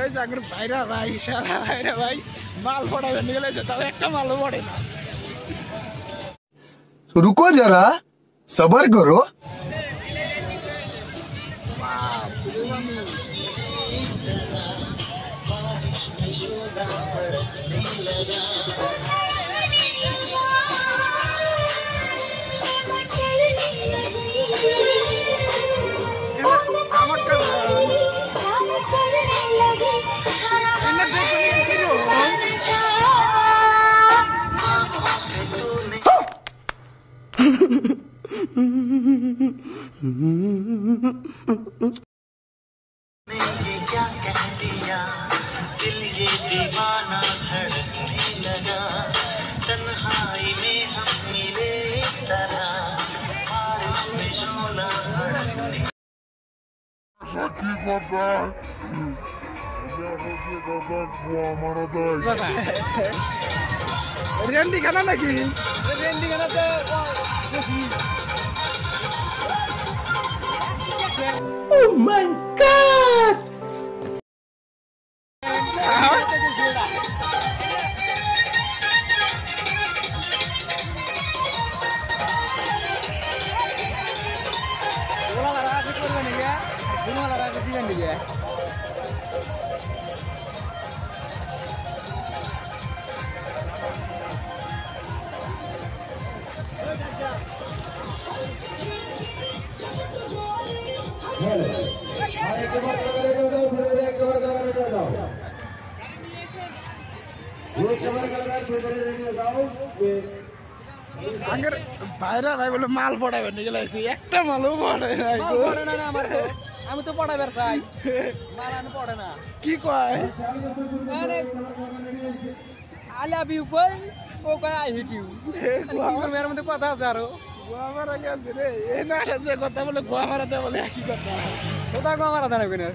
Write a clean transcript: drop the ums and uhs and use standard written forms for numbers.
এই জাগর ভাইরা ভাই সারা ভাইরা ভাই মাল পড়াবে নিয়ে গেছে তাও একটা মালও পড়ে না। रुको जरा सबर करो। ये क्या कह दिया दिल ये दीवाना धड़कने लगा तन्हाई में हम मिले इस तरह बारिश में शोला भड़कने রেন্ডি খানা নাকি রেন্ডি খানাতে Oh my God! আগের ভাইরা ভাই বলে মাল পড়াবে নিয়ে গেছে একটা মালও পড়ে নাই পড়ে না আমার তো আমি তো পড়াবার চাই মাল আন পড়ে না কি কয় আরে আই লাভ ইউ কই ও কয় আই হেট ইউ কি করব এর মধ্যে কথা আছে আরো গোয়া মারা গেছে রে এই না যে কথা বলে গোয়া মারাতে বলে একই কথা কথা গো মারা দাঁড়াবে না